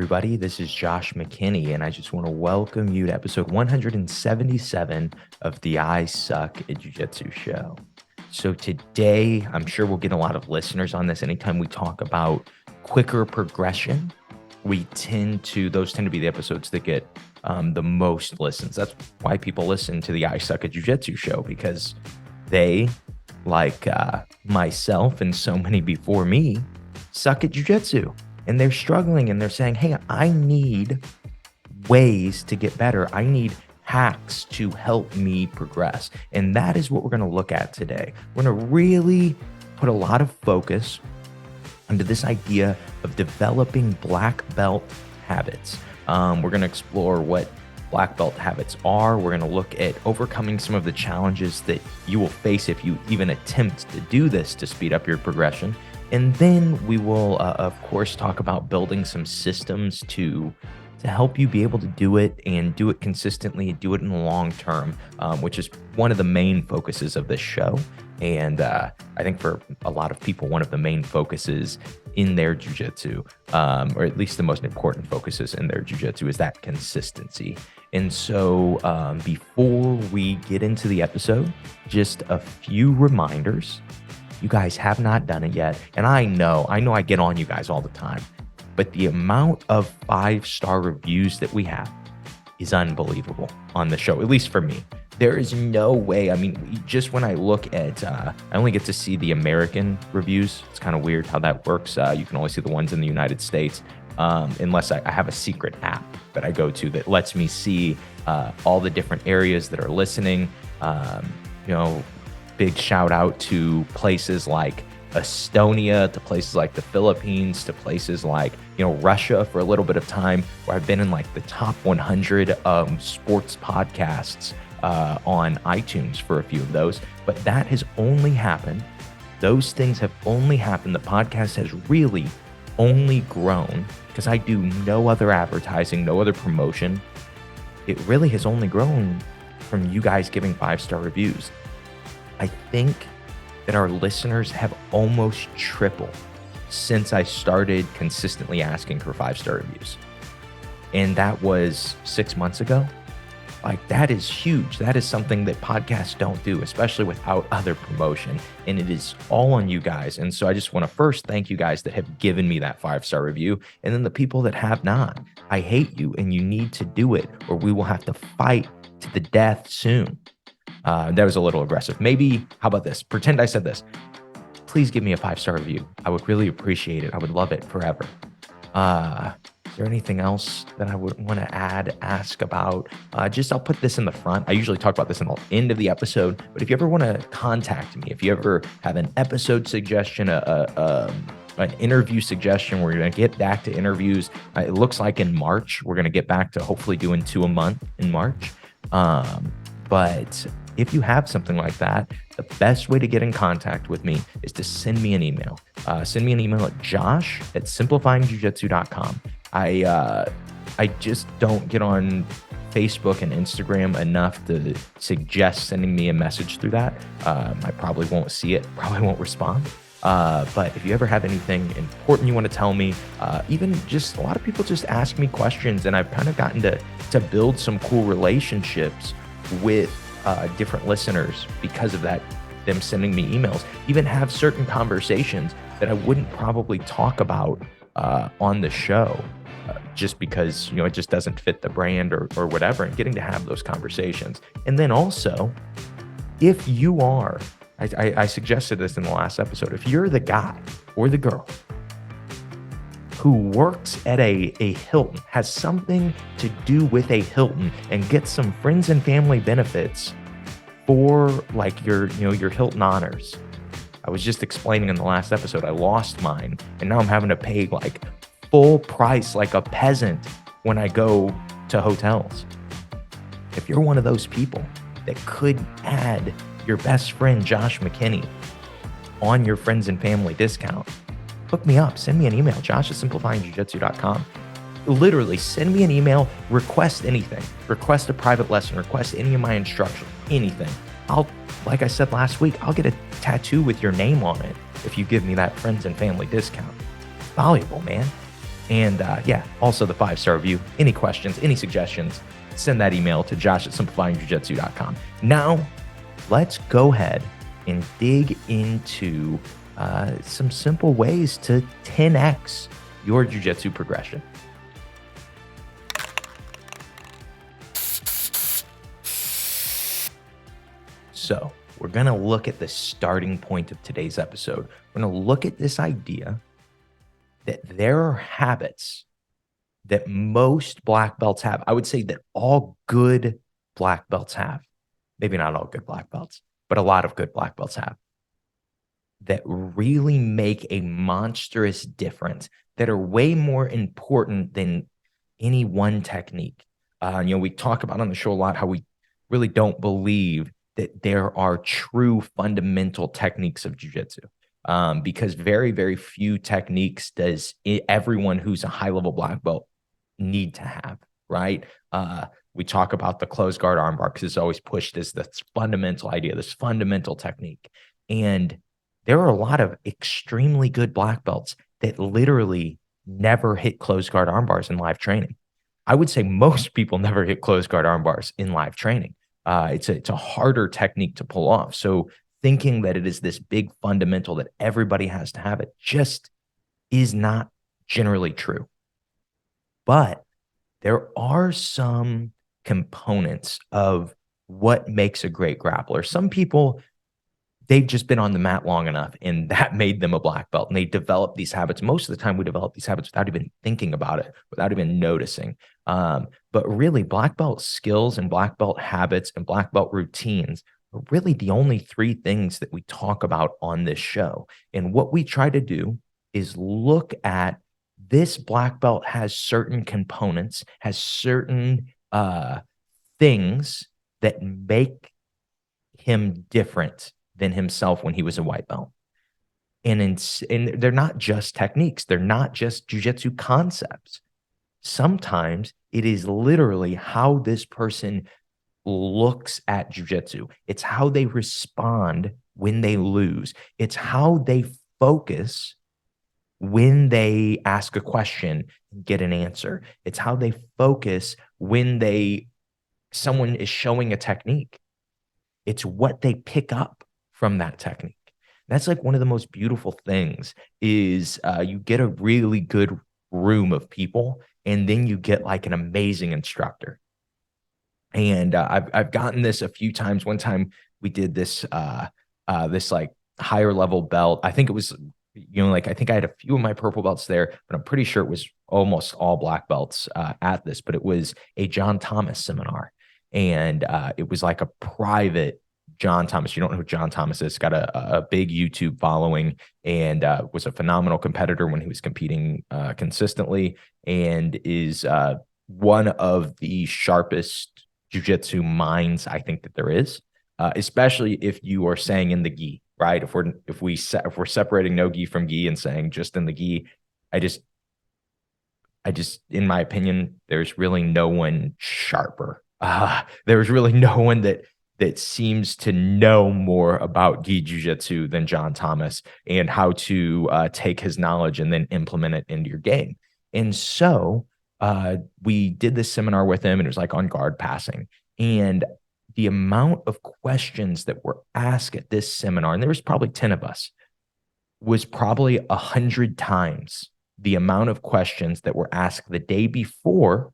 everybody. This is Josh McKinney, and I just want to welcome you to episode 177 of the I Suck at Jiu Jitsu show. So today, I'm sure we'll get a lot of listeners on this. Anytime we talk about quicker progression, those tend to be the episodes that get the most listens. That's why people listen to the I Suck at Jiu Jitsu show, because they, like myself and so many before me, suck at Jiu Jitsu. And they're struggling and they're saying, hey, I need ways to get better. I need hacks to help me progress. And that is what we're going to look at today. We're going to really put a lot of focus onto this idea of developing black belt habits. We're going to explore what black belt habits are. We're going to look at overcoming some of the challenges that you will face if you even attempt to do this to speed up your progression. And then we will, of course, talk about building some systems to help you be able to do it and do it consistently, do it in the long term, which is one of the main focuses of this show. And I think for a lot of people, one of the main focuses in their jiu-jitsu, or at least the most important focuses in their jiu-jitsu, is that consistency. And so before we get into the episode, just a few reminders. You guys have not done it yet. And I know I get on you guys all the time, but the amount of 5-star reviews that we have is unbelievable on the show, at least for me. There is no way. I mean, just when I look at, I only get to see the American reviews. It's kind of weird how that works. You can only see the ones in the United States, unless I have a secret app that I go to that lets me see all the different areas that are listening. Big shout out to places like Estonia, to places like the Philippines, to places like, Russia for a little bit of time, where I've been in like the top 100 sports podcasts on iTunes for a few of those. But that has only happened. Those things have only happened. The podcast has really only grown because I do no other advertising, no other promotion. It really has only grown from you guys giving 5-star reviews. I think that our listeners have almost tripled since I started consistently asking for 5-star reviews. And that was 6 months ago. Like, that is huge. That is something that podcasts don't do, especially without other promotion. And it is all on you guys. And so I just want to first thank you guys that have given me that 5-star review. And then the people that have not. I hate you, and you need to do it, or we will have to fight to the death soon. That was a little aggressive. Maybe, how about this? Pretend I said this. Please give me a 5-star review. I would really appreciate it. I would love it forever. Is there anything else that I would want to ask about? I'll put this in the front. I usually talk about this in the end of the episode, but if you ever want to contact me, if you ever have an episode suggestion, an interview suggestion, we're going to get back to interviews. It looks like in March, we're going to get back to hopefully doing 2 a month in March. But if you have something like that, the best way to get in contact with me is to send me an email. Send me an email at josh@simplifyingjujitsu.com. I just don't get on Facebook and Instagram enough to suggest sending me a message through that. I probably won't see it, probably won't respond. But if you ever have anything important you want to tell me, even just a lot of people just ask me questions, and I've kind of gotten to build some cool relationships with different listeners because of that, them sending me emails, even have certain conversations that I wouldn't probably talk about on the show just because, it just doesn't fit the brand or whatever, and getting to have those conversations. And then also, if you are, I suggested this in the last episode, if you're the guy or the girl who works at a Hilton, has something to do with a Hilton, and gets some friends and family benefits for like your Hilton honors. I was just explaining in the last episode, I lost mine, and now I'm having to pay like full price like a peasant when I go to hotels. If you're one of those people that could add your best friend Josh McKinney on your friends and family discount, hook me up. Send me an email, josh@simplifyingjujitsu.com. Literally, send me an email, request anything. Request a private lesson, request any of my instruction, anything. Like I said last week, I'll get a tattoo with your name on it if you give me that friends and family discount. It's valuable, man. And yeah, also the 5-star review. Any questions, any suggestions, send that email to josh@simplifyingjujitsu.com. Now, let's go ahead and dig into some simple ways to 10x your jujitsu progression. So, we're going to look at the starting point of today's episode. We're going to look at this idea that there are habits that most black belts have. I would say that all good black belts have. Maybe not all good black belts, but a lot of good black belts have, that really make a monstrous difference, that are way more important than any one technique. We talk about on the show a lot how we really don't believe that there are true fundamental techniques of jiu-jitsu, because very, very few techniques does everyone who's a high-level black belt need to have, right? We talk about the closed guard armbar because it's always pushed as this fundamental idea, this fundamental technique. And there are a lot of extremely good black belts that literally never hit closed guard armbars in live training. I would say most people never hit closed guard armbars in live training. It's a harder technique to pull off. So thinking that it is this big fundamental that everybody has to have it just is not generally true. But there are some components of what makes a great grappler. Some people, they've just been on the mat long enough and that made them a black belt and they develop these habits. Most of the time we develop these habits without even thinking about it, without even noticing. But really black belt skills and black belt habits and black belt routines are really the only three things that we talk about on this show. And what we try to do is look at this black belt has certain components, has certain things that make him different than himself when he was a white belt. And they're not just techniques. They're not just jujitsu concepts. Sometimes it is literally how this person looks at jujitsu. It's how they respond when they lose. It's how they focus when they ask a question and get an answer. It's how they focus when someone is showing a technique. It's what they pick up from that technique. That's like one of the most beautiful things is you get a really good room of people and then you get like an amazing instructor. And I've gotten this a few times. One time we did this this like higher level belt. I think it was, I think I had a few of my purple belts there, but I'm pretty sure it was almost all black belts at this, but it was a John Thomas seminar. And it was like a private John Thomas. You don't know who John Thomas is. Got a big YouTube following and was a phenomenal competitor when he was competing consistently, and is one of the sharpest jiu-jitsu minds I think that there is, especially if you are saying in the gi, right? If we're separating no gi from gi and saying just in the gi, I just, in my opinion, there's really no one sharper. There's really no one that seems to know more about gi jiu-jitsu than John Thomas and how to take his knowledge and then implement it into your game. And so we did this seminar with him, and it was like on guard passing. And the amount of questions that were asked at this seminar, and there was probably 10 of us, was probably 100 times the amount of questions that were asked the day before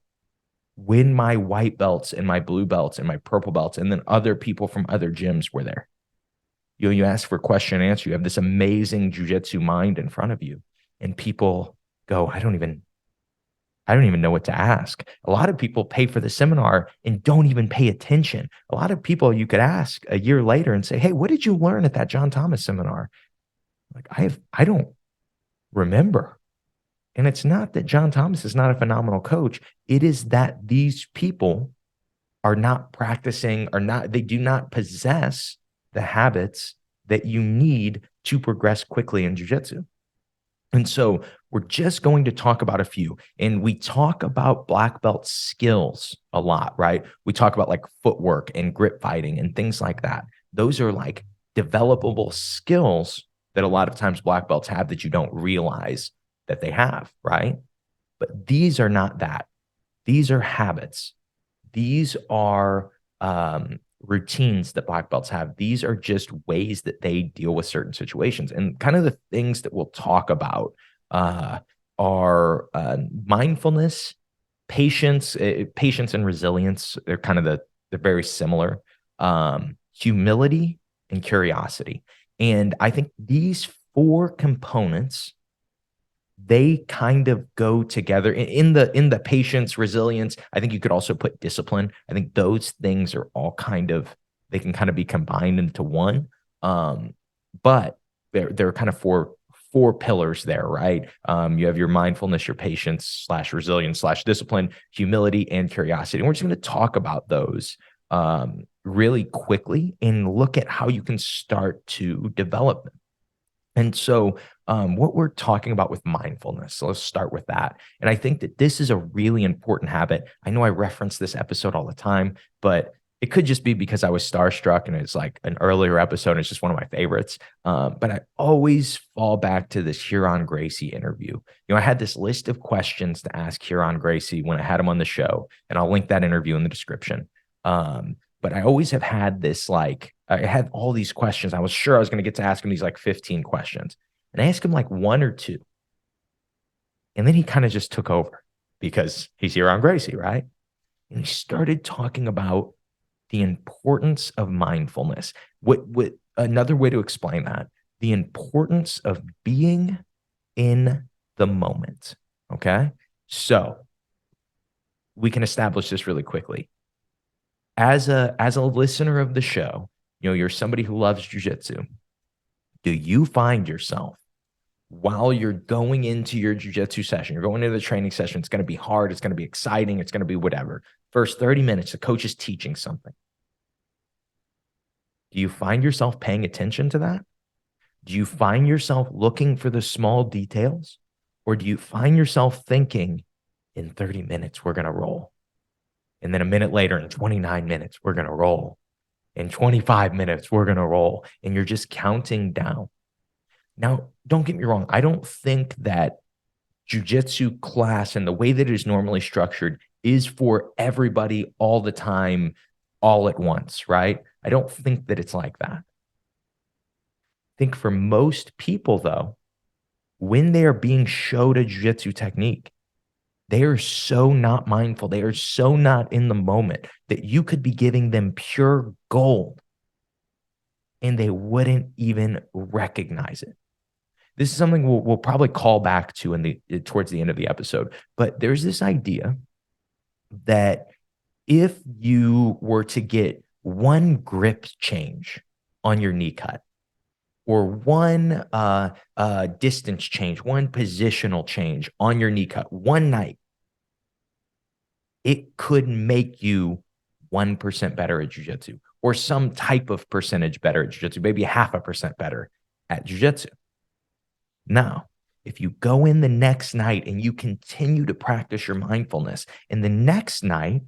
when my white belts and my blue belts and my purple belts and then other people from other gyms were there. You ask for question and answer. You have this amazing jiu-jitsu mind in front of you, and people go, I don't even know what to ask. A lot of people pay for the seminar and don't even pay attention. A lot of people you could ask a year later and say, hey, what did you learn at that John Thomas seminar? Like, I don't remember. And it's not that John Thomas is not a phenomenal coach. It is that these people are not practicing, they do not possess the habits that you need to progress quickly in jiu-jitsu. And so we're just going to talk about a few. And we talk about black belt skills a lot, right? We talk about like footwork and grip fighting and things like that. Those are like developable skills that a lot of times black belts have that you don't realize that they have, right? But these are not that. These are habits. These are routines that black belts have. These are just ways that they deal with certain situations. And kind of the things that we'll talk about uh, are mindfulness, patience and resilience. They're very similar. Humility and curiosity. And I think these four components, they kind of go together in the patience, resilience. I think you could also put discipline. I think those things are all they can kind of be combined into one. But they're kind of four pillars there, right? You have your mindfulness, your patience slash resilience slash discipline, humility, and curiosity. And we're just going to talk about those really quickly and look at how you can start to develop them. And so, what we're talking about with mindfulness, so let's start with that. And I think that this is a really important habit. I know I reference this episode all the time, but it could just be because I was starstruck and it's like an earlier episode. And it's just one of my favorites. But I always fall back to this Huron Gracie interview. I had this list of questions to ask Huron Gracie when I had him on the show, and I'll link that interview in the description. But I always have had this I had all these questions. I was sure I was going to get to ask him these 15 questions. And I asked him one or two. And then he kind of just took over because he's here on Gracie, right? And he started talking about the importance of mindfulness. What another way to explain that, the importance of being in the moment. Okay. So we can establish this really quickly. As a listener of the show, you're somebody who loves jujitsu. Do you find yourself while you're going into your jujitsu session, you're going into the training session, it's going to be hard, it's going to be exciting, it's going to be whatever. First 30 minutes, the coach is teaching something. Do you find yourself paying attention to that? Do you find yourself looking for the small details? Or do you find yourself thinking, in 30 minutes, we're going to roll? And then a minute later, in 29 minutes, we're going to roll. In 25 minutes, we're going to roll. And you're just counting down. Now, don't get me wrong. I don't think that jujitsu class and the way that it is normally structured is for everybody all the time, all at once, right? I don't think that it's like that. I think for most people, though, when they are being showed a jujitsu technique, they are so not mindful. They are so not in the moment that you could be giving them pure gold and they wouldn't even recognize it. This is something we'll probably call back to towards the end of the episode. But there's this idea that if you were to get one grip change on your knee cut, or one distance change, one positional change on your knee cut one night, it could make you 1% better at jujitsu, or some type of percentage better at jujitsu, maybe 0.5% better at jujitsu. Now, if you go in the next night and you continue to practice your mindfulness, and the next night,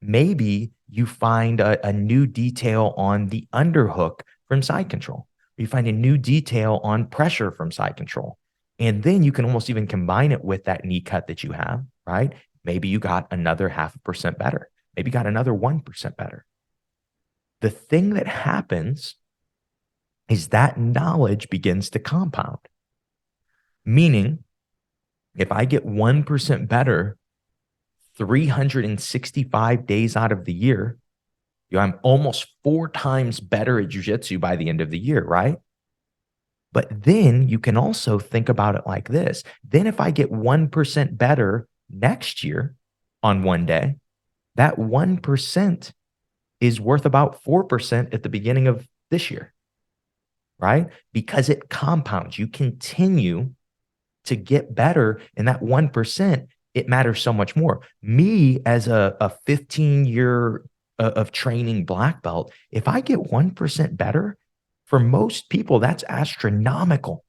maybe you find a new detail on the underhook from side control. You find a new detail on pressure from side control. And then you can almost even combine it with that knee cut that you have, right? Maybe you got another 0.5% better. Maybe you got another 1% better. The thing that happens is that knowledge begins to compound. Meaning, if I get 1% better 365 days out of the year, I'm almost 4 times better at jujitsu by the end of the year, right? But then you can also think about it like this. Then if I get 1% better next year on one day, that 1% is worth about 4% at the beginning of this year, right? Because it compounds. You continue to get better, and that 1%, it matters so much more. Me, as a 15-year of training black belt, if I get 1% better, for most people, that's astronomical.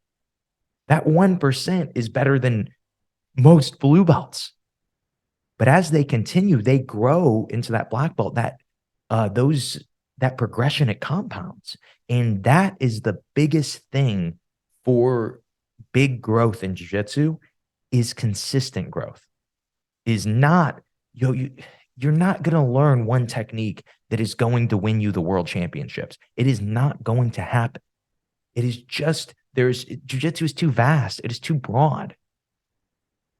That 1% is better than most blue belts. But as they continue, they grow into that black belt, that progression, it compounds. And that is the biggest thing for big growth in jiu-jitsu, is consistent growth. is not, you're not going to learn one technique that is going to win you the world championships. It is not going to happen. It is just, jiu-jitsu is too vast. It is too broad.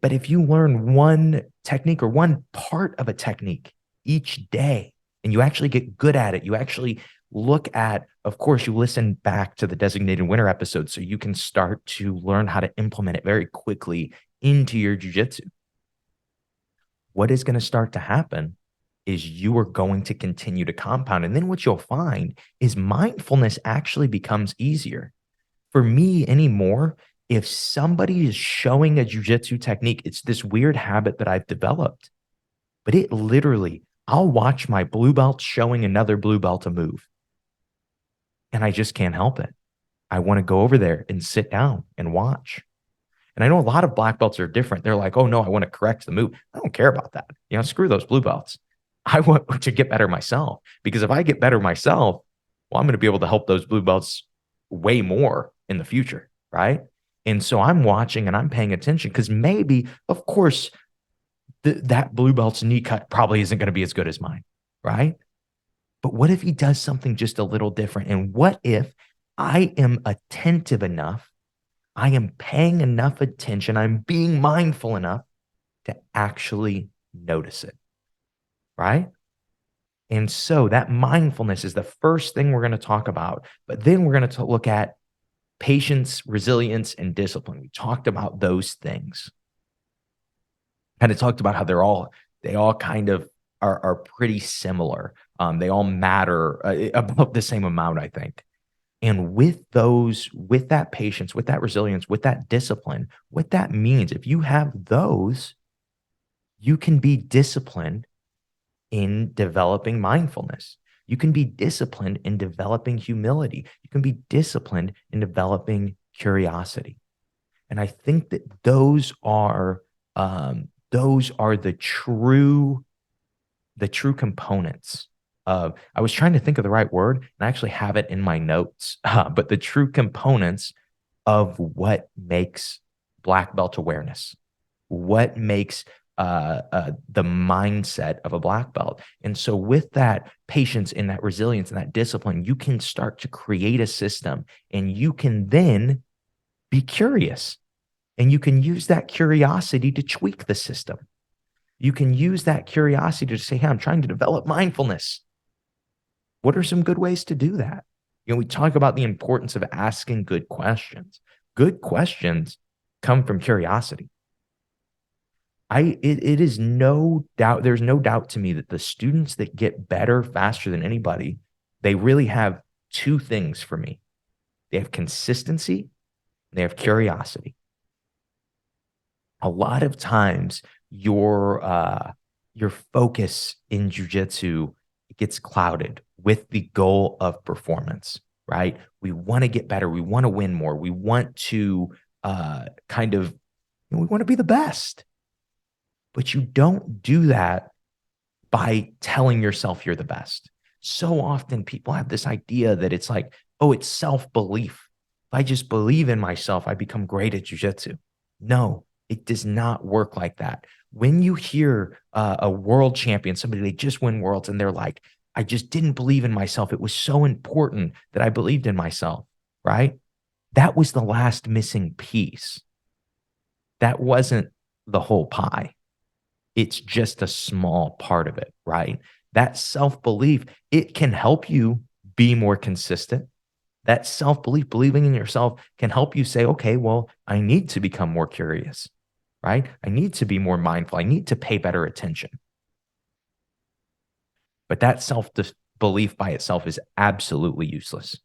But if you learn one technique or one part of a technique each day and you actually get good at it, you actually look at, of course, you listen back to the designated winner episode so you can start to learn how to implement it very quickly into your jiu-jitsu. What is going to start to happen is you are going to continue to compound. And then what you'll find is mindfulness actually becomes easier. For me anymore, if somebody is showing a jujitsu technique, it's this weird habit that I've developed, but it literally, I'll watch my blue belt showing another blue belt a move, and I just can't help it. I want to go over there and sit down and watch. And I know a lot of black belts are different. They're like, oh no, I want to correct the move. I don't care about that. Screw those blue belts. I want to get better myself, because if I get better myself, well, I'm going to be able to help those blue belts way more in the future, right? And so I'm watching and I'm paying attention because maybe, of course, that blue belt's knee cut probably isn't going to be as good as mine, right? But what if he does something just a little different? And what if I am attentive enough, I am paying enough attention, I'm being mindful enough to actually notice it, right? And so that mindfulness is the first thing we're going to talk about. But then we're going to look at patience, resilience, and discipline. We talked about those things. Kind of talked about how they all kind of are pretty similar. They all matter about the same amount, I think. And with that patience, with that resilience, with that discipline, what that means, if you have those, you can be disciplined in developing mindfulness. You can be disciplined in developing humility. You can be disciplined in developing curiosity. And I think that those are the true components of, I was trying to think of the right word, and I actually have it in my notes, but the true components of what makes black belt awareness, what makes the mindset of a black belt. And so with that patience and that resilience and that discipline, you can start to create a system, and you can then be curious, and you can use that curiosity to tweak the system. You can use that curiosity to say, hey, I'm trying to develop mindfulness. What are some good ways to do that? We talk about the importance of asking good questions. Good questions come from curiosity. It is no doubt, there's no doubt to me that the students that get better faster than anybody, they really have two things for me. They have consistency, and they have curiosity. A lot of times your focus in jiu-jitsu gets clouded with the goal of performance, right? We want to get better. We want to win more. We want to we want to be the best. But you don't do that by telling yourself you're the best. So often people have this idea that it's like, oh, it's self-belief. If I just believe in myself, I become great at jiu-jitsu. No, it does not work like that. When you hear a world champion, somebody, they just win worlds, and they're like, I just didn't believe in myself. It was so important that I believed in myself, right? That was the last missing piece. That wasn't the whole pie. It's just a small part of it, right? That self-belief, it can help you be more consistent. That self-belief, believing in yourself, can help you say, okay, well, I need to become more curious, right? I need to be more mindful. I need to pay better attention. But that self-belief by itself is absolutely useless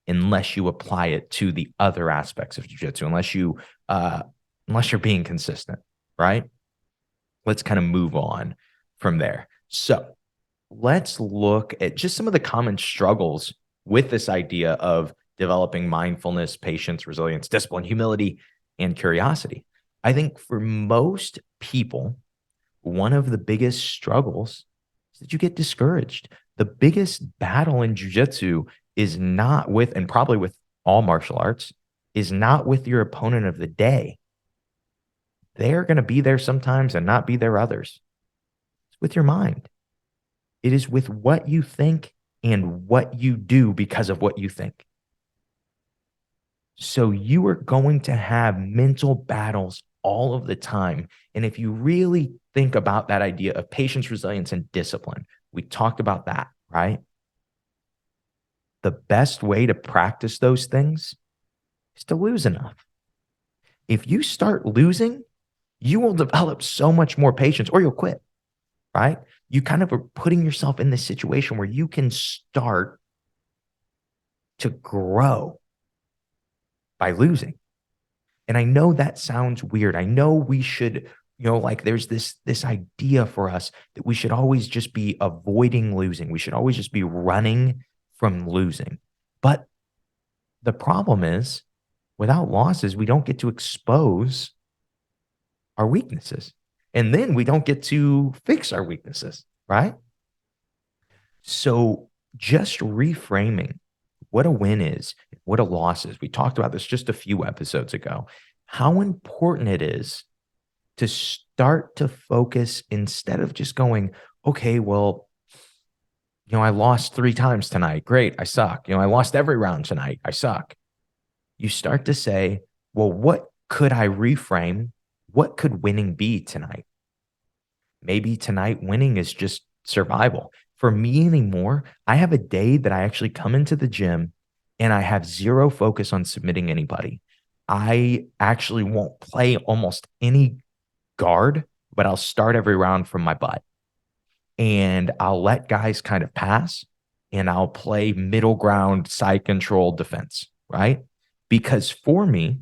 unless you apply it to the other aspects of jiu-jitsu, unless you're being consistent, right? Let's kind of move on from there. So let's look at just some of the common struggles with this idea of developing mindfulness, patience, resilience, discipline, humility, and curiosity. I think for most people, one of the biggest struggles is that you get discouraged. The biggest battle in jiu-jitsu is not with, and probably with all martial arts, is not with your opponent of the day, They're going to be there sometimes and not be there others. It's with your mind. It is with what you think and what you do because of what you think. So you are going to have mental battles all of the time. And if you really think about that idea of patience, resilience, and discipline, we talked about that, right? The best way to practice those things is to lose enough. If you start losing, you will develop so much more patience or you'll quit, right? You kind of are putting yourself in this situation where you can start to grow by losing. And I know that sounds weird. I know we should, like there's this idea for us that we should always just be avoiding losing. We should always just be running from losing. But the problem is without losses, we don't get to expose our weaknesses. And then we don't get to fix our weaknesses, right? So just reframing what a win is, what a loss is. We talked about this just a few episodes ago, how important it is to start to focus instead of just going, okay, well, I lost 3 times tonight. Great. I suck. I lost every round tonight. I suck. You start to say, well, what could I reframe? What could winning be tonight? Maybe tonight winning is just survival. For me anymore, I have a day that I actually come into the gym and I have zero focus on submitting anybody. I actually won't play almost any guard, but I'll start every round from my butt. And I'll let guys kind of pass and I'll play middle ground, side control defense, right? Because for me,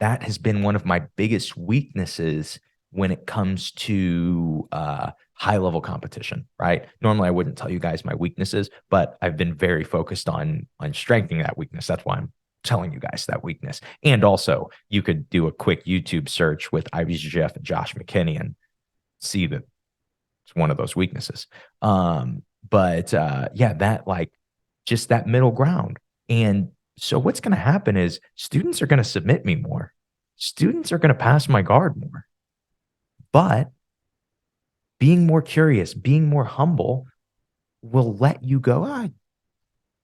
that has been one of my biggest weaknesses when it comes to high level competition, right? Normally, I wouldn't tell you guys my weaknesses, but I've been very focused on strengthening that weakness. That's why I'm telling you guys that weakness. And also, you could do a quick YouTube search with IBJJF and Josh McKinney and see that it's one of those weaknesses. But yeah, that like just that middle ground. And so what's going to happen is students are going to submit me more. Students are going to pass my guard more. But being more curious, being more humble will let you go, it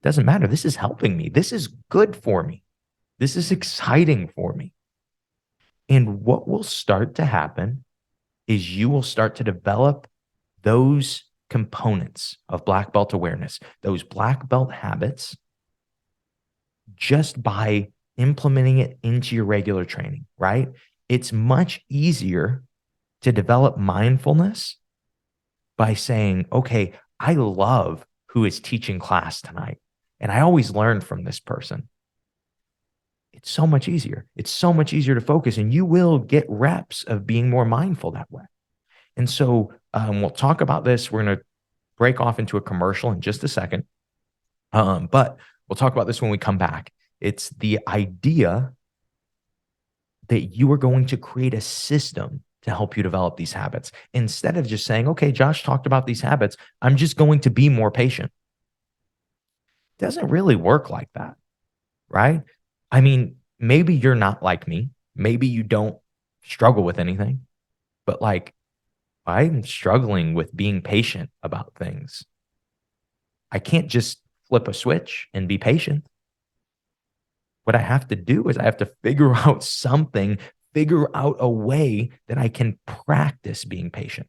doesn't matter. This is helping me. This is good for me. This is exciting for me. And what will start to happen is you will start to develop those components of black belt awareness, those black belt habits, just by implementing it into your regular training, right? It's much easier to develop mindfulness by saying, okay, I love who is teaching class tonight. And I always learn from this person. It's so much easier. It's so much easier to focus, and you will get reps of being more mindful that way. And so we'll talk about this. We're going to break off into a commercial in just a second. But we'll talk about this when we come back. It's the idea that you are going to create a system to help you develop these habits. Instead of just saying, okay, Josh talked about these habits, I'm just going to be more patient. It doesn't really work like that, right? I mean, maybe you're not like me. Maybe you don't struggle with anything, but like I'm struggling with being patient about things. I can't just flip a switch and be patient. What I have to do is I have to figure out something, figure out a way that I can practice being patient.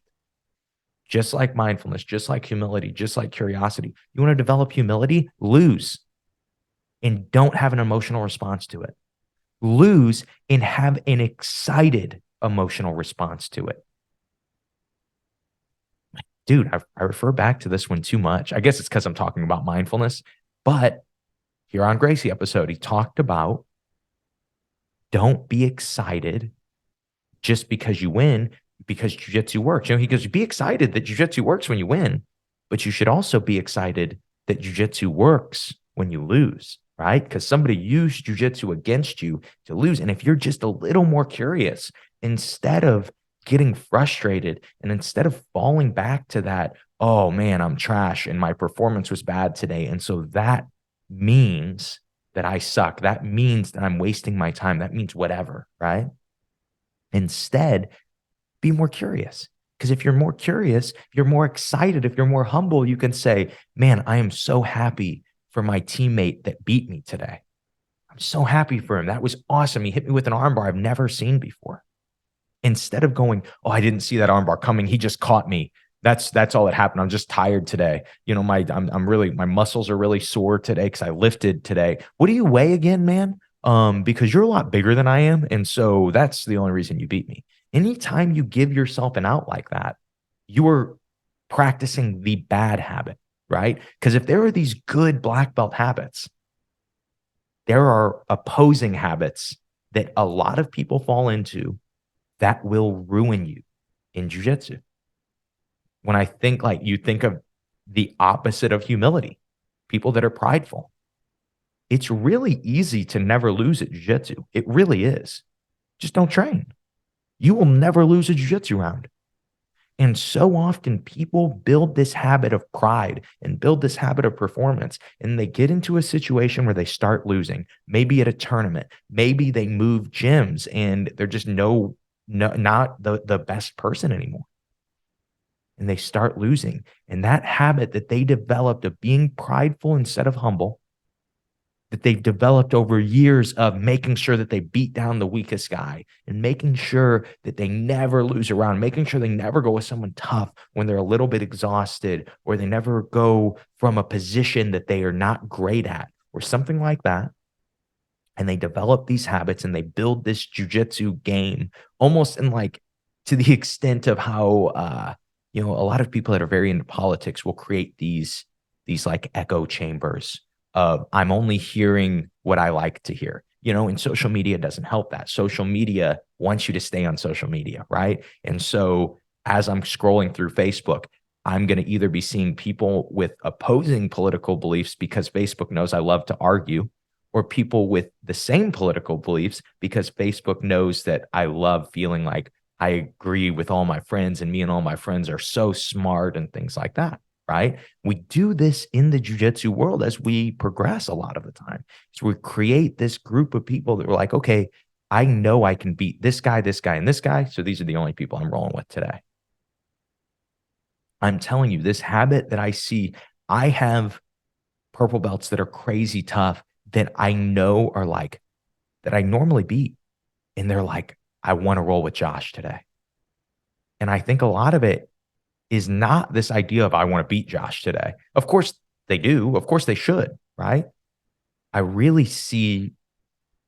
Just like mindfulness, just like humility, just like curiosity. You want to develop humility? Lose and don't have an emotional response to it. Lose and have an excited emotional response to it. Dude, I refer back to this one too much. I guess it's because I'm talking about mindfulness, but here on Gracie episode, he talked about don't be excited just because you win, because jujitsu works. He goes, be excited that jujitsu works when you win, but you should also be excited that jujitsu works when you lose, right? Because somebody used jujitsu against you to lose. And if you're just a little more curious, instead of getting frustrated and instead of falling back to that, oh man, I'm trash and my performance was bad today. And so that means that I suck. That means that I'm wasting my time. That means whatever, right? Instead, be more curious. Because if you're more curious, you're more excited. If you're more humble, you can say, man, I am so happy for my teammate that beat me today. I'm so happy for him. That was awesome. He hit me with an armbar I've never seen before. Instead of going, oh, I didn't see that armbar coming. He just caught me. That's all that happened. I'm just tired today. You know, I'm really, my muscles are really sore today because I lifted today. What do you weigh again, man? Because you're a lot bigger than I am. And so that's the only reason you beat me. Anytime you give yourself an out like that, you're practicing the bad habit, right? Because if there are these good black belt habits, there are opposing habits that a lot of people fall into that will ruin you in jiu-jitsu. When I think, like, you think of the opposite of humility, people that are prideful. It's really easy to never lose at jiu-jitsu. It really is. Just don't train. You will never lose a jiu-jitsu round. And so often people build this habit of pride and build this habit of performance, and they get into a situation where they start losing, maybe at a tournament, maybe they move gyms and they're just not the best person anymore. And they start losing. And that habit that they developed of being prideful instead of humble, that they've developed over years of making sure that they beat down the weakest guy and making sure that they never lose a round, making sure they never go with someone tough when they're a little bit exhausted, or they never go from a position that they are not great at or something like that. And they develop these habits and they build this jujitsu game almost in, like, to the extent of how a lot of people that are very into politics will create these like echo chambers of, I'm only hearing what I like to hear. And social media doesn't help that. Social media wants you to stay on social media, right? And so as I'm scrolling through Facebook, I'm going to either be seeing people with opposing political beliefs because Facebook knows I love to argue, or people with the same political beliefs because Facebook knows that I love feeling like I agree with all my friends and me and all my friends are so smart and things like that, right? We do this in the jiu-jitsu world as we progress a lot of the time. So we create this group of people that are like, okay, I know I can beat this guy, and this guy. So these are the only people I'm rolling with today. I'm telling you, this habit that I see, I have purple belts that are crazy tough that I know are like, that I normally beat. And they're like, I want to roll with Josh today. And I think a lot of it is not this idea of, I want to beat Josh today. Of course they do. Of course they should, right? I really see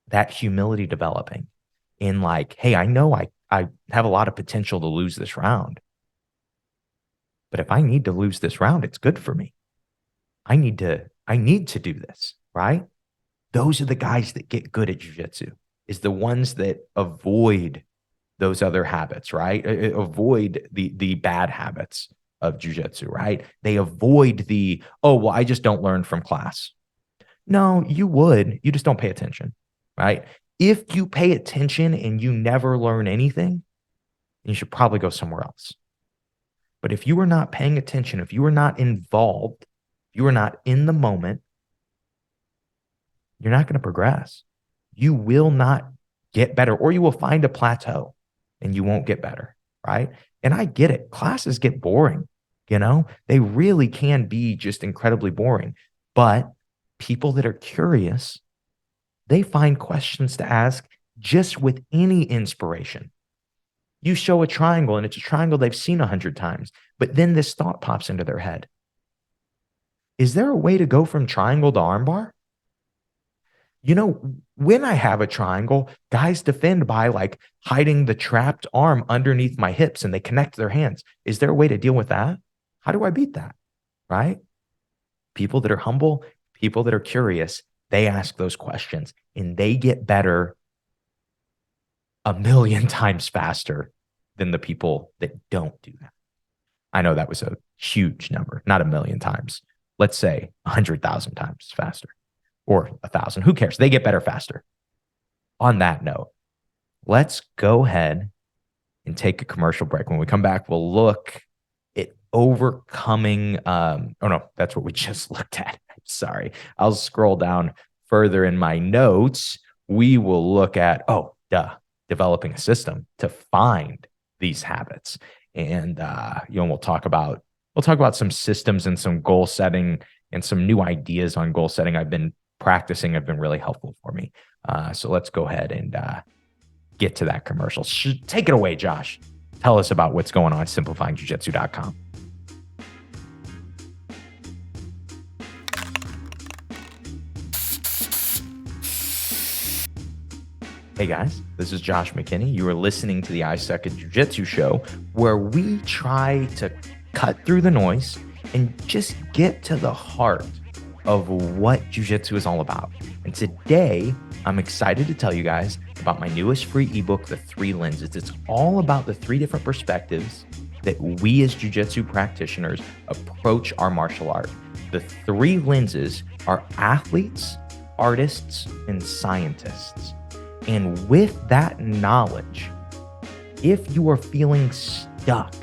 that humility developing in, like, hey, I know I have a lot of potential to lose this round. But if I need to lose this round, it's good for me. I need to do this, right? Those are the guys that get good at jiu-jitsu, is the ones that avoid those other habits, right? Avoid the bad habits of jiu-jitsu, right? They avoid the, oh, well, I just don't learn from class. No, you would. You just don't pay attention, right? If you pay attention and you never learn anything, you should probably go somewhere else. But if you are not paying attention, if you are not involved, if you are not in the moment, you're not going to progress. You will not get better, or you will find a plateau and you won't get better, right? And I get it. Classes get boring, they really can be just incredibly boring. But people that are curious, they find questions to ask just with any inspiration. You show a triangle and it's a triangle they've seen 100 times, but then this thought pops into their head. Is there a way to go from triangle to armbar? When I have a triangle, guys defend by, like, hiding the trapped arm underneath my hips and they connect their hands. Is there a way to deal with that? How do I beat that? Right? People that are humble, people that are curious, they ask those questions and they get better a million times faster than the people that don't do that. I know that was a huge number, not a million times. Let's say 100,000 times faster, or 1,000. Who cares? They get better faster. On that note, let's go ahead and take a commercial break. When we come back, we'll look at overcoming. Oh, no, that's what we just looked at. Sorry. I'll scroll down further in my notes. We will look at, oh, duh. developing a system to find these habits. And we'll talk about some systems and some goal setting and some new ideas on goal setting I've been practicing have been really helpful for me. So let's go ahead and get to that commercial. Take it away, Josh. Tell us about what's going on at simplifyingjujitsu.com. Hey guys, this is Josh McKinney. You are listening to the I Suck at Jiu-Jitsu show, where we try to cut through the noise and just get to the heart of what Jiu-Jitsu is all about. And today, I'm excited to tell you guys about my newest free ebook, The 3 Lenses. It's all about the 3 different perspectives that we as Jiu-Jitsu practitioners approach our martial art. The 3 lenses are athletes, artists, and scientists. And with that knowledge, if you are feeling stuck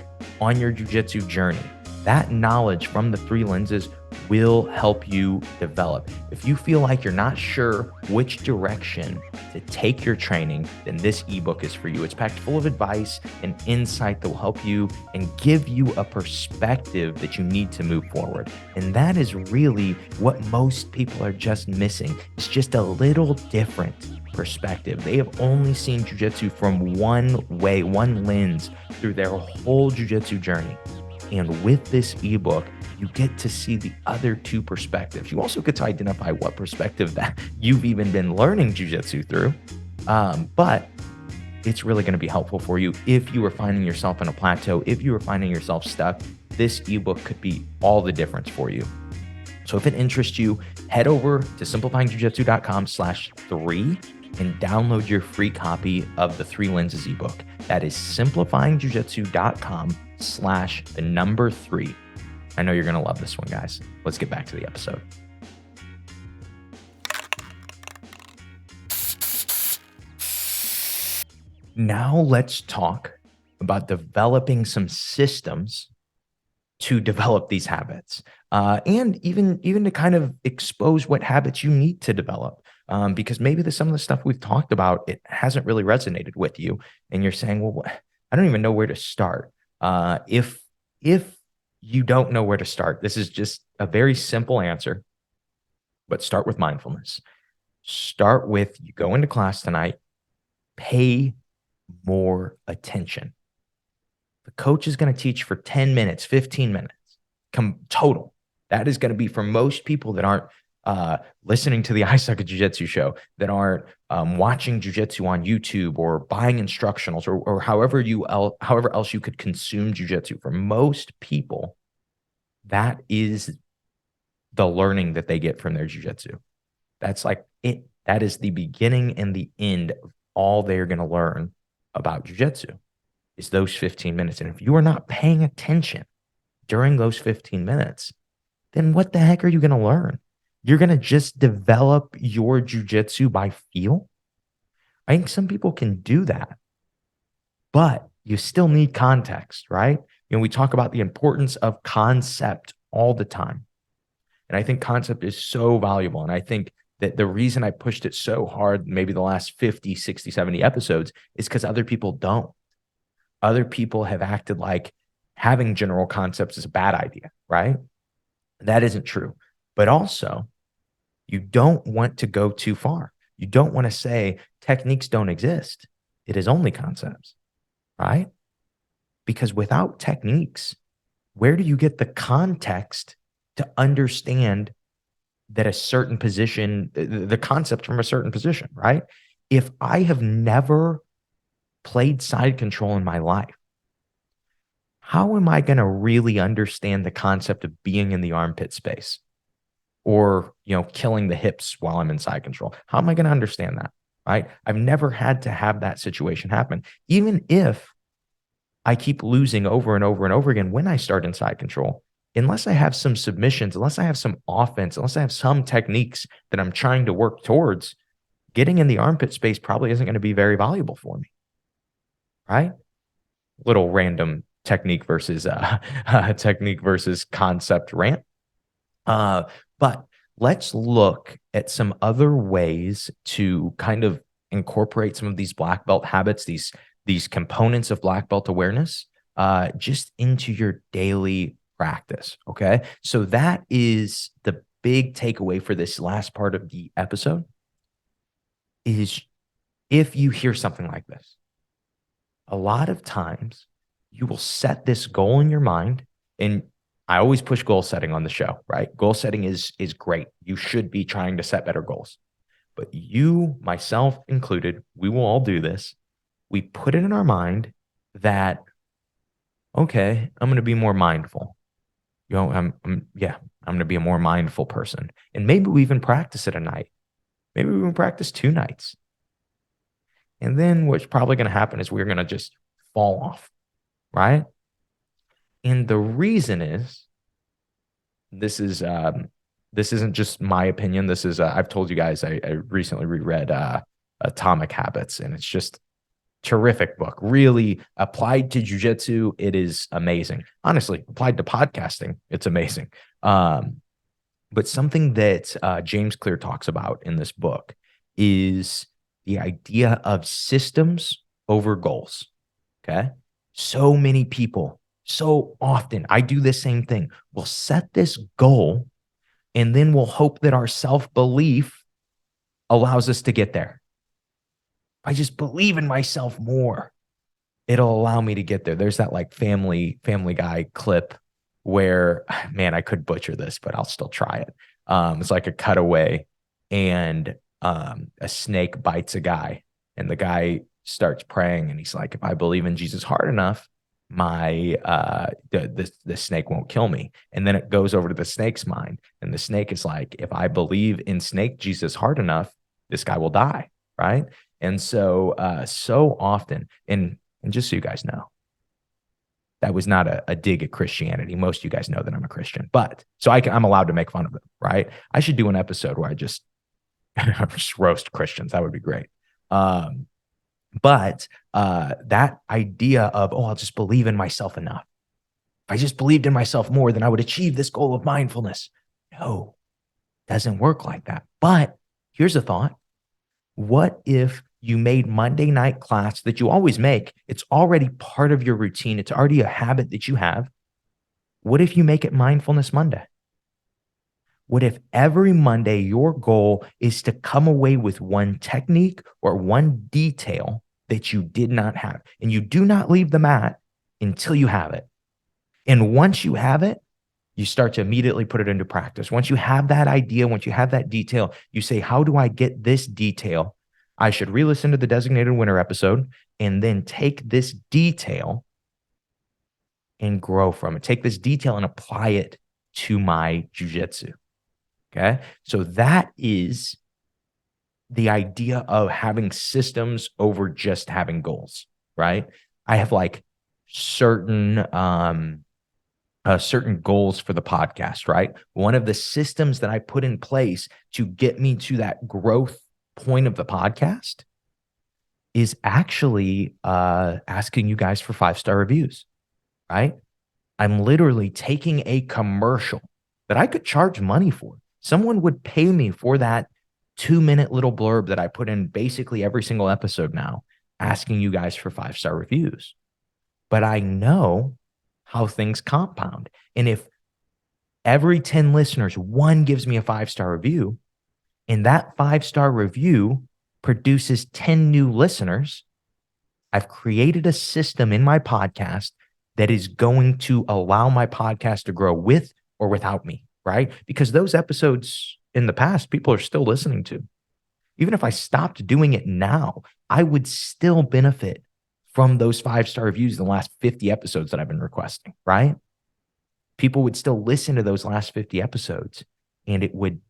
on your jiu-jitsu journey, that knowledge from the 3 lenses will help you develop. If you feel like you're not sure which direction to take your training, then this ebook is for you. It's packed full of advice and insight that will help you and give you a perspective that you need to move forward. And that is really what most people are just missing. It's just a little different perspective. They have only seen jiu-jitsu from one way, one lens through their whole jiu-jitsu journey. And with this ebook, you get to see the other 2 perspectives. You also get to identify what perspective that you've even been learning jiu-jitsu through. But it's really going to be helpful for you if you are finding yourself in a plateau, if you are finding yourself stuck. This ebook could be all the difference for you. So if it interests you, head over to simplifyingjujitsu.com/3 and download your free copy of the 3 Lenses ebook. That is simplifyingjujitsu.com/3. I know you're going to love this one, guys. Let's get back to the episode. Now let's talk about developing some systems to develop these habits, and even to kind of expose what habits you need to develop. Because maybe some of the stuff we've talked about, it hasn't really resonated with you, and you're saying, "Well, I don't even know where to start." If you don't know where to start, this is just a very simple answer. But start with mindfulness. Start with, you go into class tonight, pay more attention. The coach is going to teach for 10 minutes, 15 minutes total. That is going to be for most people that aren't listening to the I Suck at Jiu-Jitsu show, that aren't watching jiu-jitsu on YouTube or buying instructionals or however else you could consume jiu-jitsu. For most people, that is the learning that they get from their jiu-jitsu. That's like it. That is the beginning and the end of all they're going to learn about jiu-jitsu, is those 15 minutes. And if you are not paying attention during those 15 minutes, then what the heck are you going to learn? You're going to just develop your jiu-jitsu by feel. I think some people can do that, but you still need context, right? We talk about the importance of concept all the time. And I think concept is so valuable. And I think that the reason I pushed it so hard, maybe the last 50, 60, 70 episodes, is because other people don't. Other people have acted like having general concepts is a bad idea, right? That isn't true. But also, you don't want to go too far. You don't want to say techniques don't exist. It is only concepts, right? Because without techniques, where do you get the context to understand that a certain position, the concept from a certain position, right? If I have never played side control in my life, how am I going to really understand the concept of being in the armpit space or, killing the hips while I'm in side control? How am I going to understand that, right? I've never had to have that situation happen. Even if I keep losing over and over and over again when I start in side control, unless I have some submissions, unless I have some offense, unless I have some techniques that I'm trying to work towards, getting in the armpit space probably isn't going to be very valuable for me, right? Little random technique versus concept rant. But let's look at some other ways to kind of incorporate some of these black belt habits, these components of black belt awareness, just into your daily practice. Okay. So that is the big takeaway for this last part of the episode is if you hear something like this, a lot of times you will set this goal in your mind. And I always push goal setting on the show, right? Goal setting is great. You should be trying to set better goals. But you, myself included, we will all do this. We put it in our mind that, okay, I'm going to be more mindful. I'm going to be a more mindful person. And maybe we even practice it a night. Maybe we even practice 2 nights. And then what's probably going to happen is we're going to just fall off, right? And the reason is this isn't just my opinion. This is I've told you guys I recently reread Atomic Habits, and it's just terrific book. Really applied to jiu-jitsu, it is amazing. Honestly, applied to podcasting, it's amazing. But something that James Clear talks about in this book is the idea of systems over goals. Okay. So many people, so often, I do the same thing. We'll set this goal and then we'll hope that our self-belief allows us to get there. I just believe in myself more, it'll allow me to get there. There's that like family Guy clip where, man, I could butcher this, but I'll still try it. It's like a cutaway and a snake bites a guy and the guy starts praying and he's like, if I believe in Jesus hard enough, the snake won't kill me. And then it goes over to the snake's mind. And the snake is like, if I believe in snake Jesus hard enough, this guy will die. Right. And so, so often, and just so you guys know, that was not a dig at Christianity. Most of you guys know that I'm a Christian, but so I'm allowed to make fun of them, right? I should do an episode where I just roast Christians. That would be great. But that idea of, oh, I'll just believe in myself enough. If I just believed in myself more, then I would achieve this goal of mindfulness. No, doesn't work like that. But here's a thought. What if you made Monday night class that you always make? It's already part of your routine. It's already a habit that you have. What if you make it Mindfulness Monday? What if every Monday your goal is to come away with one technique or one detail that you did not have, and you do not leave the mat until you have it? And once you have it, you start to immediately put it into practice. Once you have that idea, once you have that detail, you say, how do I get this detail? I should re-listen to the Designated Winner episode and then take this detail and grow from it. Take this detail and apply it to my jiu-jitsu. Okay. So that is the idea of having systems over just having goals, right? I have like certain goals for the podcast, right? One of the systems that I put in place to get me to that growth point of the podcast is actually asking you guys for 5-star reviews, right? I'm literally taking a commercial that I could charge money for. Someone would pay me for that 2-minute little blurb that I put in basically every single episode now, asking you guys for 5-star reviews. But I know how things compound. And if every 10 listeners, one gives me a 5-star review, and that 5-star review produces 10 new listeners, I've created a system in my podcast that is going to allow my podcast to grow with or without me, right? Because those episodes in the past, people are still listening to. Even if I stopped doing it now, I would still benefit from those 5-star reviews in the last 50 episodes that I've been requesting, right? People would still listen to those last 50 episodes, and it would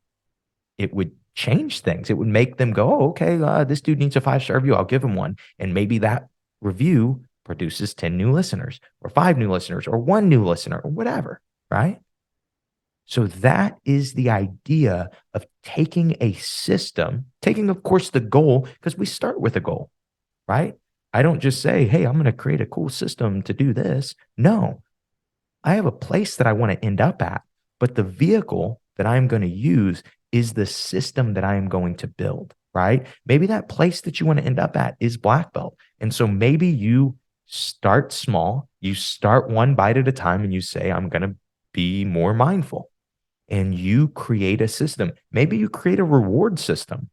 change things. It would make them go, oh, okay, this dude needs a 5-star review. I'll give him one. And maybe that review produces 10 new listeners or 5 new listeners or 1 new listener or whatever, right? So that is the idea of taking a system, taking, of course, the goal, because we start with a goal, right? I don't just say, hey, I'm going to create a cool system to do this. No, I have a place that I want to end up at, but the vehicle that I'm going to use is the system that I am going to build. right? Maybe that place that you want to end up at is black belt. And so maybe you start small, you start one bite at a time, and you say, I'm going to be more mindful. And you create a system. Maybe you create a reward system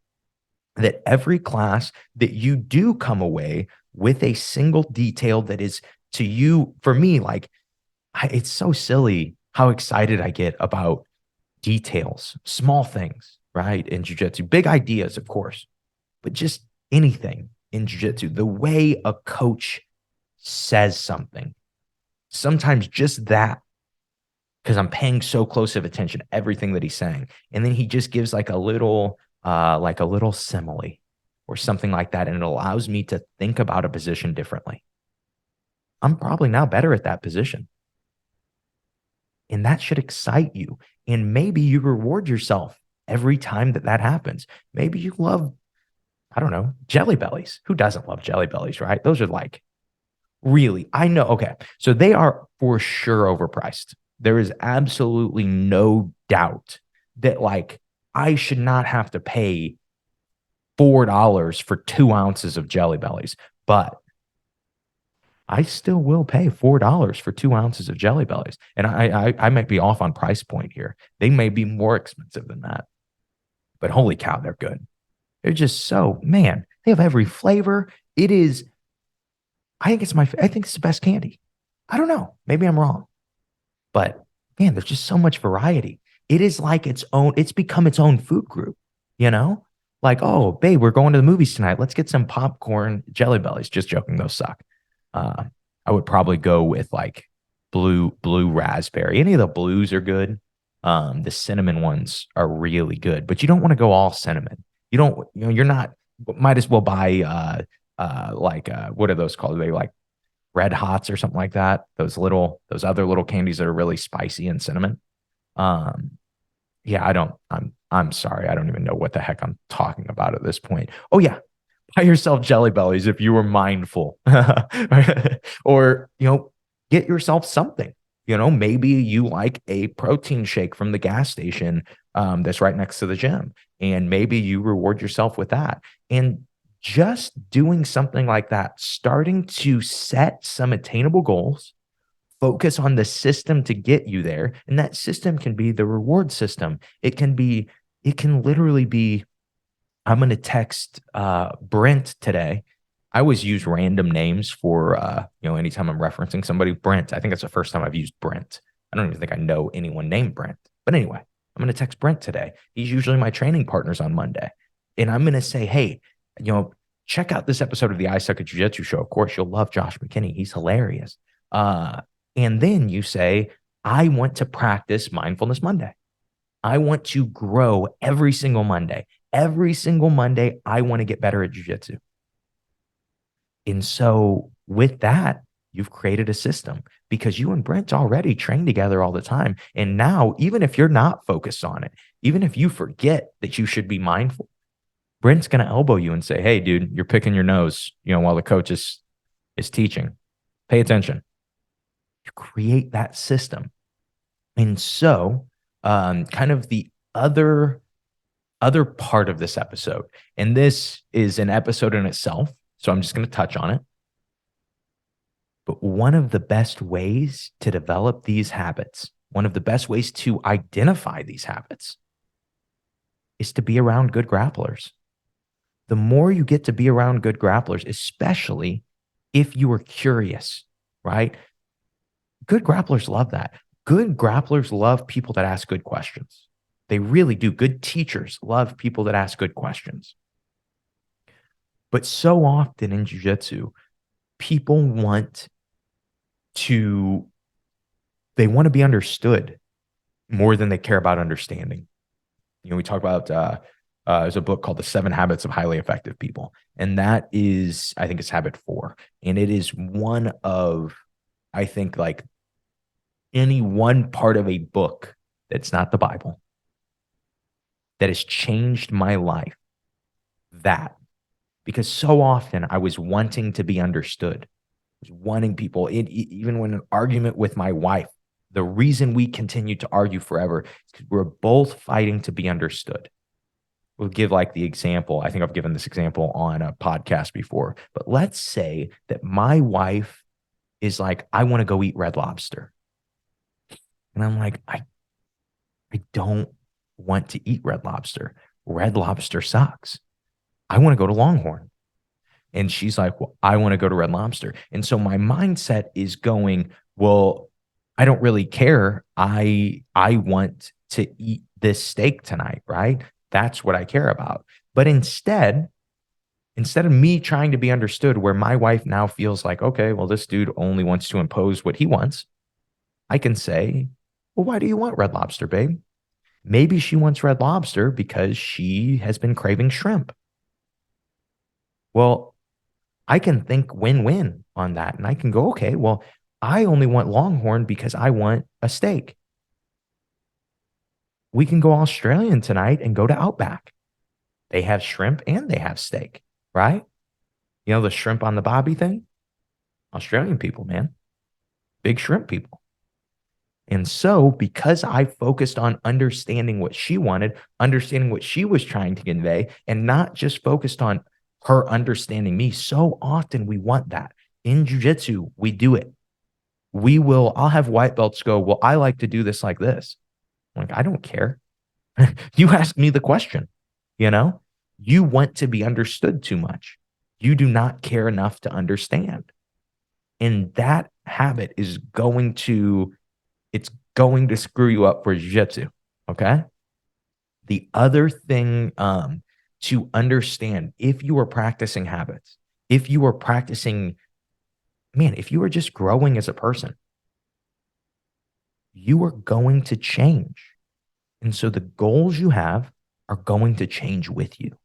that every class that you do come away with a single detail that is to you, for me, like it's so silly how excited I get about details, small things, right? In jujitsu, big ideas, of course, but just anything in jujitsu, the way a coach says something, sometimes just that, because I'm paying so close of attention to everything that he's saying. And then he just gives like a little simile or something like that. And it allows me to think about a position differently. I'm probably now better at that position. And that should excite you. And maybe you reward yourself every time that that happens. Maybe you love, I don't know, jelly bellies. Who doesn't love jelly bellies, right? Those are like really, I know. Okay. So they are for sure overpriced. There is absolutely no doubt that like I should not have to pay $4 for 2 ounces of jelly bellies, but I still will pay $4 for 2 ounces of jelly bellies. And I might be off on price point here. They may be more expensive than that, but holy cow, they're good. They're just so, man, they have every flavor. It is, I think it's the best candy. I don't know. Maybe I'm wrong, but man, there's just so much variety. It is like it's become its own food group, you know? Like, oh, babe, we're going to the movies tonight. Let's get some popcorn jelly bellies. Just joking, those suck. Uh, I would probably go with like blue raspberry. Any of the blues are good. The cinnamon ones are really good, but you don't want to go all cinnamon. You don't, you're not, might as well buy what are those called? Are they like red hots or something like that? Those other little candies that are really spicy and cinnamon. Um, yeah, I'm sorry. I don't even know what the heck I'm talking about at this point. Oh yeah, buy yourself jelly bellies if you were mindful. Or, get yourself something. Maybe you like a protein shake from the gas station that's right next to the gym. And maybe you reward yourself with that. And just doing something like that, starting to set some attainable goals, focus on the system to get you there. And that system can be the reward system. It can literally be, I'm going to text Brent today. I always use random names for, anytime I'm referencing somebody. Brent, I think that's the first time I've used Brent. I don't even think I know anyone named Brent. But anyway, I'm going to text Brent today. He's usually my training partners on Monday. And I'm going to say, hey, check out this episode of the I Suck at Jiu Jitsu show. Of course, you'll love Josh McKinney. He's hilarious. And then you say, I want to practice Mindfulness Monday. I want to grow every single Monday. Every single Monday, I want to get better at jiu-jitsu. And so with that, you've created a system because you and Brent already train together all the time. And now, even if you're not focused on it, even if you forget that you should be mindful, Brent's going to elbow you and say, hey, dude, you're picking your nose, while the coach is teaching. Pay attention. You create that system. And so kind of the other part of this episode, and this is an episode in itself, so I'm just going to touch on it. But one of the best ways to develop these habits, one of the best ways to identify these habits is to be around good grapplers. The more you get to be around good grapplers, especially if you are curious, right? Good grapplers love that. Good grapplers love people that ask good questions. They really do. Good teachers love people that ask good questions. But so often in jiu-jitsu, people they want to be understood more than they care about understanding. We talk about, there's a book called The 7 Habits of Highly Effective People. And that is, I think it's habit 4. And it is one of, I think, like any one part of a book that's not the Bible that has changed my life. That, because so often I was wanting to be understood, I was wanting people, even when an argument with my wife, the reason we continue to argue forever is because we're both fighting to be understood. we'll give like the example. I think I've given this example on a podcast before, but let's say that my wife is like, I want to go eat Red Lobster. And I'm like, I don't want to eat Red Lobster. Red Lobster sucks. I want to go to Longhorn. And she's like, well, I want to go to Red Lobster. And so my mindset is going, well, I don't really care. I want to eat this steak tonight, right? That's what I care about. But instead of me trying to be understood, where my wife now feels like, okay, well, this dude only wants to impose what he wants, I can say, well, why do you want Red Lobster, babe? Maybe she wants Red Lobster because she has been craving shrimp. Well, I can think win-win on that. And I can go, okay, well, I only want Longhorn because I want a steak. We can go Australian tonight and go to Outback. They have shrimp and they have steak, right? You know, the shrimp on the bobby thing? Australian people, man. Big shrimp people. And so, because I focused on understanding what she wanted, understanding what she was trying to convey, and not just focused on her understanding me, so often we want that. In jiu-jitsu, we do it. I'll have white belts go, well, I like to do this like this. I'm like, I don't care. You asked me the question, you know? You want to be understood too much. You do not care enough to understand. And that habit is it's going to screw you up for jiu-jitsu. Okay. The other thing to understand, if you are practicing habits, if you are practicing, man, if you are just growing as a person, you are going to change. And so the goals you have are going to change with you.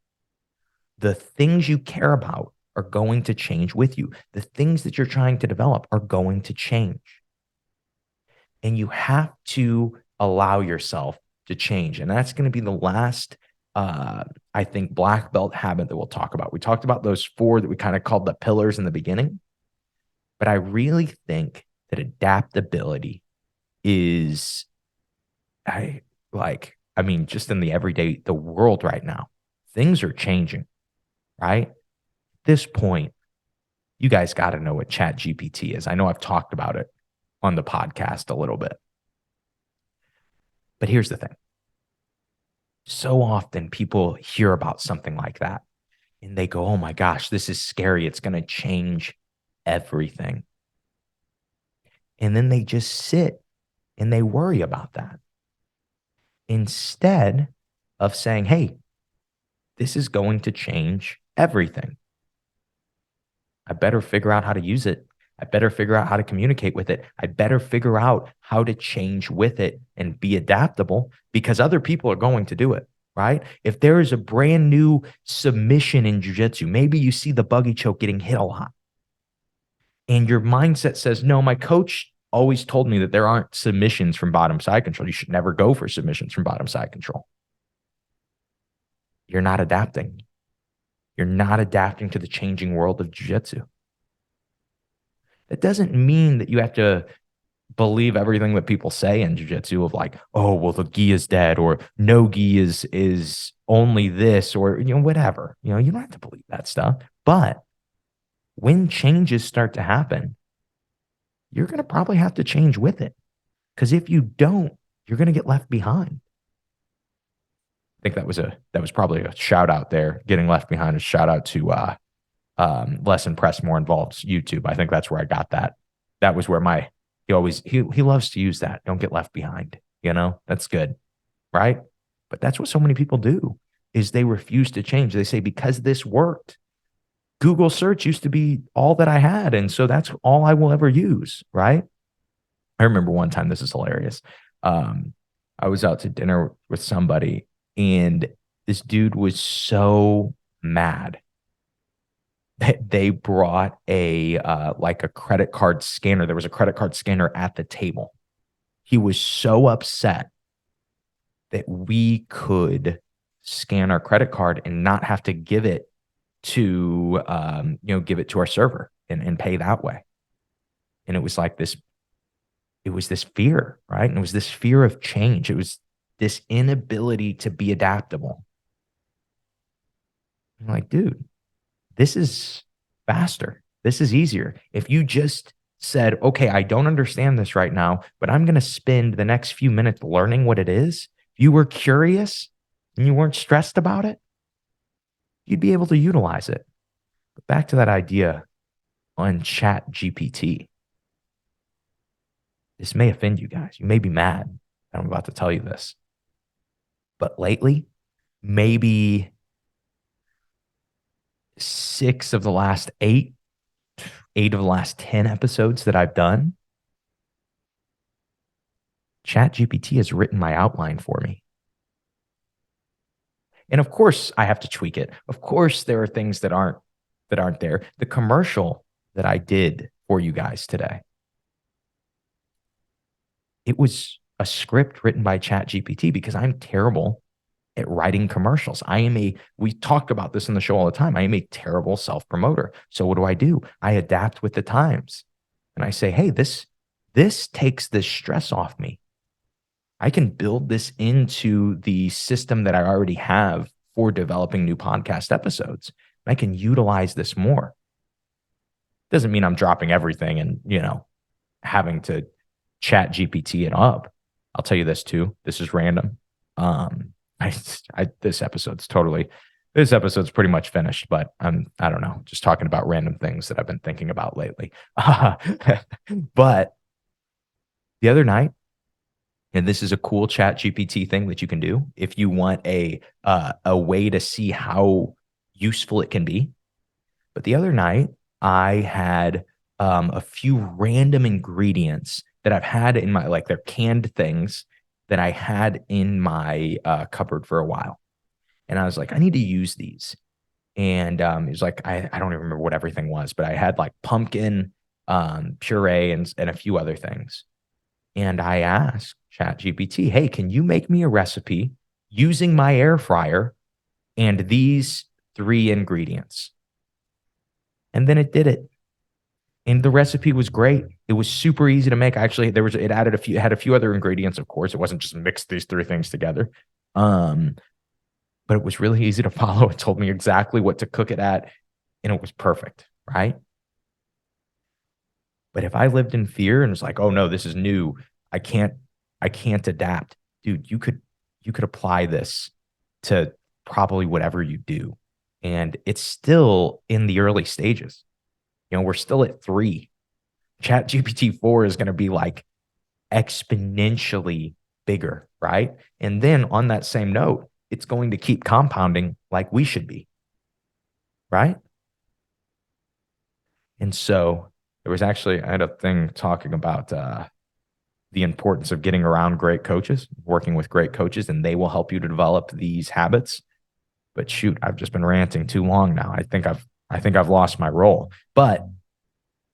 The things you care about are going to change with you. The things that you're trying to develop are going to change. And you have to allow yourself to change. And that's going to be the last, I think, black belt habit that we'll talk about. We talked about those four that we kind of called the pillars in the beginning. But I really think that adaptability is, just in the everyday, the world right now, things are changing, right? At this point, you guys got to know what Chat GPT is. I know I've talked about it on the podcast a little bit. But here's the thing. So often people hear about something like that and they go, oh my gosh, this is scary. It's going to change everything. And then they just sit and they worry about that instead of saying, hey, this is going to change everything. I better figure out how to use it. I better figure out how to communicate with it. I better figure out how to change with it and be adaptable, because other people are going to do it, right? If there is a brand new submission in jiu-jitsu, maybe you see the buggy choke getting hit a lot, and your mindset says, no, my coach always told me that there aren't submissions from bottom side control. You should never go for submissions from bottom side control. You're not adapting. You're not adapting to the changing world of jiu-jitsu. That doesn't mean that you have to believe everything that people say in jiu-jitsu of like, oh, well, the gi is dead, or no gi is only this, or, whatever. You don't have to believe that stuff. But when changes start to happen, you're going to probably have to change with it. Because if you don't, you're going to get left behind. I think that was probably a shout out there. Getting left behind, a shout out to Less Impressed, More Involved's YouTube. I think that's where I got that. That was where he loves to use that. Don't get left behind. That's good, right? But that's what so many people do, is they refuse to change. They say, because this worked, Google search used to be all that I had, and so that's all I will ever use, right? I remember one time, this is hilarious. I was out to dinner with somebody, and this dude was so mad that they brought a credit card scanner. There was a credit card scanner at the table. He was so upset that we could scan our credit card and not have to give it to our server and pay that way. And it was like this, it was this fear, right? And it was this fear of change. It was this inability to be adaptable. I'm like, dude, this is faster. This is easier. If you just said, okay, I don't understand this right now, but I'm going to spend the next few minutes learning what it is. If you were curious and you weren't stressed about it, you'd be able to utilize it. But back to that idea on Chat GPT. This may offend you guys. You may be mad that I'm about to tell you this. But lately, maybe 6 of the last 8, 8 of the last 10 episodes that I've done, ChatGPT has written my outline for me. And of course, I have to tweak it. Of course, there are things that aren't there. The commercial that I did for you guys today, it was a script written by ChatGPT because I'm terrible at writing commercials. We talk about this in the show all the time. I am a terrible self-promoter. So what do? I adapt with the times. And I say, hey, this takes this stress off me. I can build this into the system that I already have for developing new podcast episodes. I can utilize this more. Doesn't mean I'm dropping everything and, having to chat GPT it up. I'll tell you this too. This is random. This episode's pretty much finished, but I don't know, just talking about random things that I've been thinking about lately. But the other night, and this is a cool chat GPT thing that you can do if you want a way to see how useful it can be. But the other night, I had a few random ingredients that I've had in my, like, they're canned things that I had in my cupboard for a while. And I was like, I need to use these. And it was like, I don't even remember what everything was, but I had like pumpkin puree and a few other things. And I asked ChatGPT, hey, can you make me a recipe using my air fryer and these 3 ingredients? And then it did it. And the recipe was great. It was super easy to make. Actually, it had a few other ingredients, of course. It wasn't just mix these 3 things together. But it was really easy to follow. It told me exactly what to cook it at, and it was perfect, right? But if I lived in fear and was like, oh no, this is new, I can't adapt. Dude, you could apply this to probably whatever you do. And it's still in the early stages. We're still at 3. Chat GPT 4 is going to be like exponentially bigger, right? And then on that same note, it's going to keep compounding like we should be, right? And so I had a thing talking about the importance of getting around great coaches, working with great coaches, and they will help you to develop these habits. But shoot, I've just been ranting too long now. I think I've lost my role. But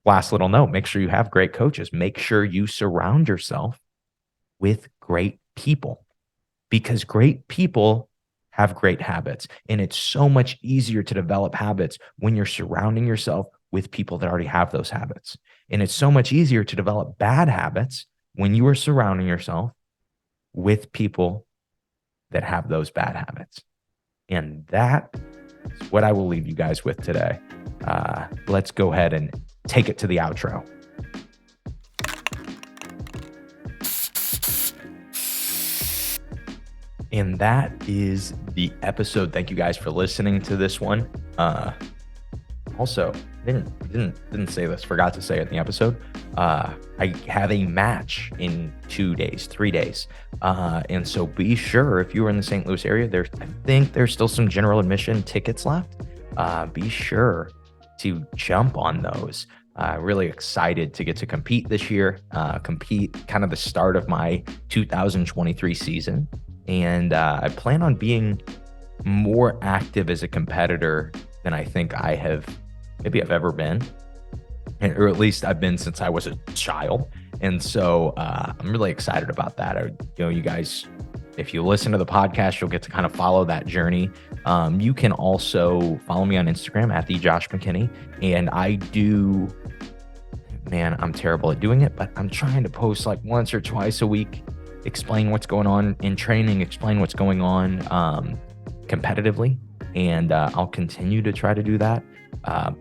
last little note, make sure you have great coaches. Make sure you surround yourself with great people, because great people have great habits. And it's so much easier to develop habits when you're surrounding yourself with people that already have those habits. And it's so much easier to develop bad habits when you are surrounding yourself with people that have those bad habits. And that is what I will leave you guys with today. Let's go ahead and take it to the outro. And that is the episode. Thank you guys for listening to this one. Also, didn't say this, forgot to say it in the episode. I have a match in 2 days, 3 days. And so be sure, if you are in the St. Louis area, I think there's still some general admission tickets left. Be sure to jump on those. Really excited to get to compete this year, compete kind of the start of my 2023 season. And I plan on being more active as a competitor than I think I've ever been, or at least I've been since I was a child. And so I'm really excited about that. You guys, if you listen to the podcast, you'll get to kind of follow that journey. You can also follow me on Instagram at @JoshMcKinney. And I'm terrible at doing it, but I'm trying to post like once or twice a week, explain what's going on in training, explain what's going on competitively. And I'll continue to try to do that.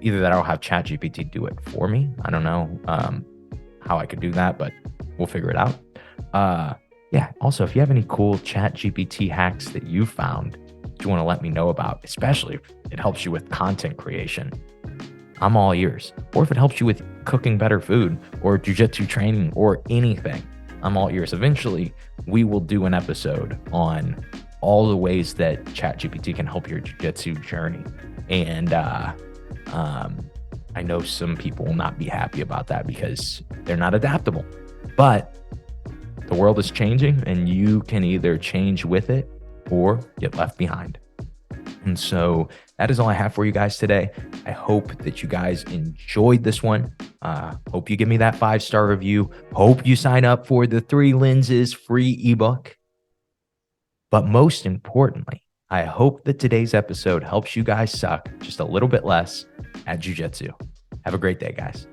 Either that or I'll have ChatGPT do it for me. I don't know how I could do that, but we'll figure it out. Yeah. Also, if you have any cool ChatGPT hacks that you found that you want to let me know about, especially if it helps you with content creation, I'm all ears. Or if it helps you with cooking better food or jujitsu training or anything, I'm all ears. Eventually, we will do an episode on all the ways that ChatGPT can help your jujitsu journey. And I know some people will not be happy about that because they're not adaptable. But the world is changing, and you can either change with it or get left behind. And so that is all I have for you guys today. I hope that you guys enjoyed this one. Hope you give me that 5-star review. Hope you sign up for the 3 Lenses free ebook. But most importantly, I hope that today's episode helps you guys suck just a little bit less at jiu-jitsu. Have a great day, guys.